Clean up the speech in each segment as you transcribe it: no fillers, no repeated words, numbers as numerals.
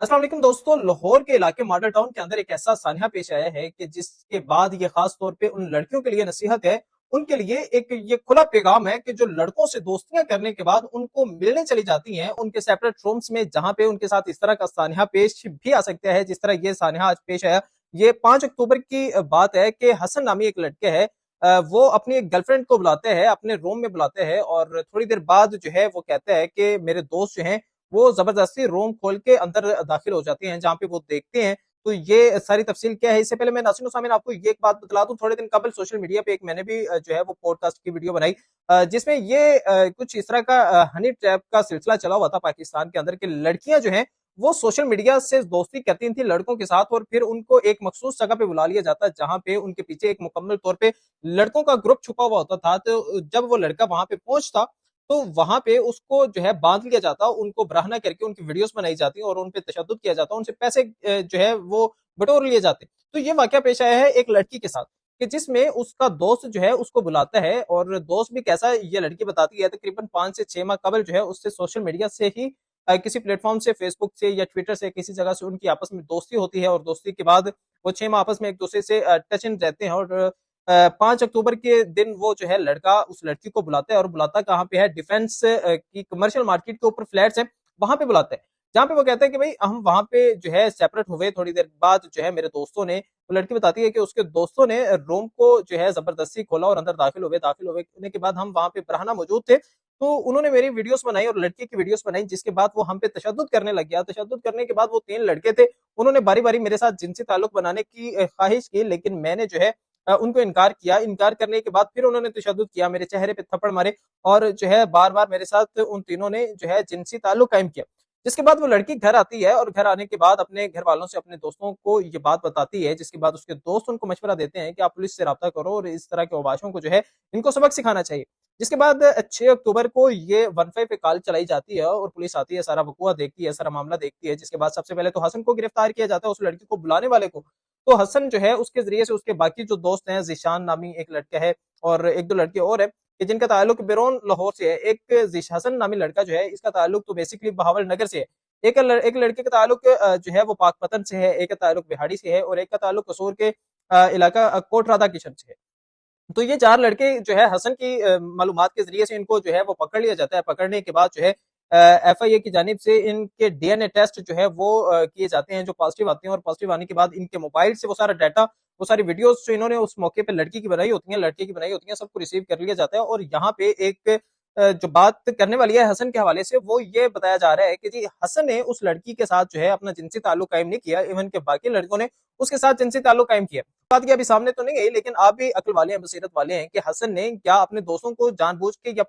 अस्सलाम वालेकुम दोस्तों, लाहौर के इलाके मॉडल टाउन के अंदर एक ऐसा सान्या पेश आया है कि जिसके बाद ये खास तौर पे उन लड़कियों के लिए नसीहत है। उनके लिए एक ये खुला पैगाम है कि जो लड़कों से दोस्तियां करने के बाद उनको मिलने चली जाती हैं उनके सेपरेट रूम्स में, जहां पे उनके साथ इस तरह का सान्या पेश भी आ सकता है जिस तरह ये सान्या आज पेश आया। ये 5 अक्टूबर की बात है कि हसन नामी एक लड़के है, वो अपनी एक गर्लफ्रेंड को बुलाते हैं, अपने रूम में बुलाते हैं और थोड़ी देर बाद जो है वो कहता है कि मेरे दोस्त जो हैं वो जबरदस्ती रूम खोल के अंदर दाखिल हो जाते हैं, जहाँ पे वो देखते हैं। तो ये सारी तफसील क्या है, इससे पहले मैं नासिर सामिन आपको ये एक बात बतला दूं। थोड़े दिन कबल सोशल मीडिया पे एक मैंने भी जो है वो पॉडकास्ट की वीडियो बनाई, जिसमें ये कुछ इस तरह का हनी ट्रैप का सिलसिला चला हुआ था पाकिस्तान के अंदर कि लड़कियां जो हैं वो सोशल मीडिया से दोस्ती करती थी लड़कों के साथ और फिर उनको एक मखसूस जगह पे बुला लिया जाता, जहां पे उनके पीछे एक मुकम्मल तौर पे लड़कों का ग्रुप छुपा हुआ होता था। तो जब वो लड़का वहां पे पहुंचता तो वहां पे उसको जो है बांध लिया जाता, उनको बराहना करके उनकी वीडियोस बनाई जाती और उन पे तशद्दुद किया जाता, उनसे पैसे जो है वो बटोर लिए जाते। तो ये वाकया पेश आया है एक लड़की के साथ कि जिसमें उसका दोस्त जो है उसको बुलाता है, और दोस्त भी कैसा ये लड़की बताती है तकरीबन 5 से 6 माह कबल जो है उससे सोशल मीडिया से ही किसी प्लेटफॉर्म से, फेसबुक से या ट्विटर से, किसी जगह से उनकी आपस में दोस्ती होती है और दोस्ती के बाद वो 6 माह आपस में एक दूसरे से टच इन रहते हैं। और 5 अक्टूबर के दिन वो जो है लड़का उस लड़की को बुलाता है, और बुलाता कहाँ पे है, डिफेंस की कमर्शियल मार्केट के ऊपर फ्लैट्स है, वहां पे बुलाता है। जहाँ पे वो कहता है कि भाई हम वहां पे जो है सेपरेट हुए, थोड़ी देर बाद जो है मेरे दोस्तों ने, वो लड़की बताती है कि उसके दोस्तों ने रूम को जो है जबरदस्ती खोला और अंदर दाखिल हुए के बाद हम वहां पे बरहना मौजूद थे, तो उन्होंने मेरी वीडियोस बनाई और लड़की की वीडियोस बनाई, जिसके बाद वो हम पे तशद्दुद करने लग गया। तशद्दुद करने के बाद वो 3 लड़के थे, उन्होंने बारी बारी मेरे साथ जिनसी ताल्लुक बनाने की ख्वाहिश की, लेकिन मैंने जो है उनको इनकार किया। इनकार करने के बाद फिर उन्होंने तशद्दुद किया, मेरे चेहरे पे थप्पड़ मारे और जो है बार बार मेरे साथ उन तीनों ने जो है जिनसी ताल्लुक कायम किया। जिसके बाद वो लड़की घर आती है और घर आने के बाद अपने घर वालों से, अपने दोस्तों को ये बात बताती है, जिसके बाद उसके दोस्त उनको मशवरा देते हैं कि आप पुलिस से रब्ता करो और इस तरह के अवाशों को जो है इनको सबक सिखाना चाहिए। जिसके बाद 6 अक्टूबर को ये 15 पे कॉल चलाई जाती है और पुलिस आती है, सारा वकूआ देखती है, सारा मामला देखती है। जिसके बाद सबसे पहले तो हसन को गिरफ्तार किया जाता है, उस लड़की को बुलाने वाले को। तो हसन जो है उसके जरिए से उसके बाकी जो दोस्त हैं, जिशान नामी एक लड़का है और एक दो लड़के और है कि जिनका ताल्लुक बिरोन लाहौर से है। एक हसन नामी लड़का जो है इसका ताल्लुक तो बेसिकली बहावल नगर से है। एक लड़के का ताल्लुक जो है वो पाकपतन से है, एक का ताल्लुक बिहाड़ी से है और एक का ताल्लुक कसूर के इलाका कोट राधा किशन से है। तो ये 4 लड़के जो है हसन की मालूमात के जरिए से इनको जो है वो पकड़ लिया जाता है। पकड़ने के बाद जो है एफआईए की जानिब से इनके डीएनए टेस्ट जो है वो किए जाते हैं, जो पॉजिटिव आते हैं, और पॉजिटिव आने के बाद इनके मोबाइल से वो सारा डाटा, वो सारी वीडियोस जो इन्होंने उस मौके पे लड़की की बनाई होती हैं, लड़के की बनाई होती हैं, सबको रिसीव कर लिया जाता है। और यहाँ पे एक जो बात करने वाली है हसन के हवाले से, वो ये बताया जा रहा है कि जी हसन ने उस लड़की के साथ जो है अपना जिनसी ताल्लुक कायम नहीं किया, इवन के बाकी लड़कों ने उसके साथ जिनसी ताल्लुक कायम किया। बात की अभी सामने तो नहीं गई, लेकिन आप भी अक्ल वाले हैं, बसीरत वाले हैं कि हसन ने क्या अपने दोस्तों को जानबूझ के या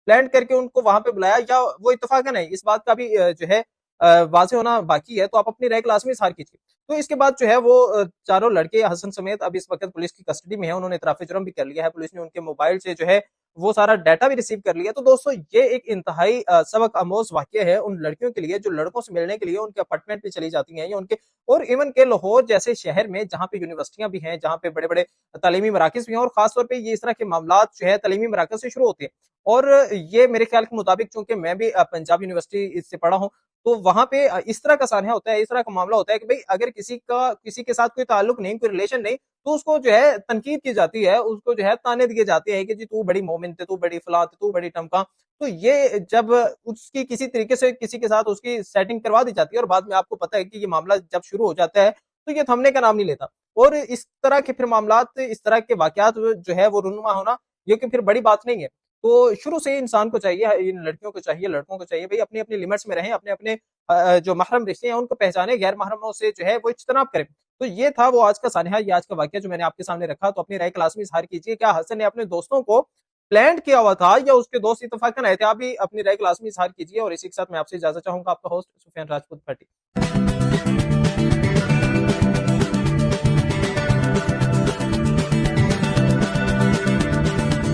प्लान करके उनको वहां पे बुलाया, या वो इत्तेफाकन है, इस बात का भी जो है वाजे होना बाकी है। तो आप अपनी राय क्लास में इजहार कीजिए। तो इसके बाद जो है वो चारों लड़के हसन समेत अब इस वक्त पुलिस की कस्टडी में है, उन्होंने इतराफ जुर्म भी कर लिया है, पुलिस ने उनके मोबाइल से जो है वो सारा डाटा भी रिसीव कर लिया। तो दोस्तों ये एक इंतहाई सबक आमोज वाक्य है उन लड़कियों के लिए जो लड़कों से मिलने के लिए उनके अपार्टमेंट में चली जाती हैं, या उनके, और इवन के लाहौर जैसे शहर में जहाँ पे यूनिवर्सिटियां भी हैं, जहाँ पे बड़े बड़े तालीमी मराकज भी हैं, और खासतौर पर ये इस तरह के मामला जो है तालीमी मराकज से शुरू होते हैं। और ये मेरे ख्याल के मुताबिक, चूंकि मैं भी पंजाब यूनिवर्सिटी इससे पढ़ा हूँ, तो वहां पे इस तरह का सान्या होता है, इस तरह का मामला होता है कि भाई अगर किसी के साथ कोई ताल्लुक नहीं, कोई रिलेशन नहीं, तो उसको जो है तनकीद की जाती है, उसको जो है ताने दिए जाते हैं कि जी तू बड़ी मोमिन थे, तू बड़ी फलां तू बड़ी टमका। तो ये जब उसकी किसी तरीके से किसी के साथ उसकी सेटिंग करवा दी जाती है, और बाद में आपको पता है कि ये मामला जब शुरू हो जाता है तो ये थमने का नाम नहीं लेता, और इस तरह के फिर मामलात, इस तरह के वाकयात जो है वो रुनुमा होना, ये कि फिर बड़ी बात नहीं है। तो शुरू से ही इंसान को चाहिए, इन लड़कियों को चाहिए, लड़कों को चाहिए, भाई अपनी अपनी लिमिट्स में रहें, अपने अपने जो महरम रिश्ते हैं उनको पहचाने, गैर महरमों से जो है वो इज्तनाब करें। तो ये था वो आज का सानिहा, ये आज का वाकया जो मैंने आपके सामने रखा। तो अपनी राय क्लास में इजहार कीजिए, क्या हसन ने अपने दोस्तों को प्लान किया हुआ था या उसके दोस्त इत्तेफाकन आए थे? आप भी अपनी राय क्लास में इजहार कीजिए, और इसी के साथ मैं आपसे इजाजत चाहूंगा। आपका होस्ट सुफियान राजपूत भट्टी।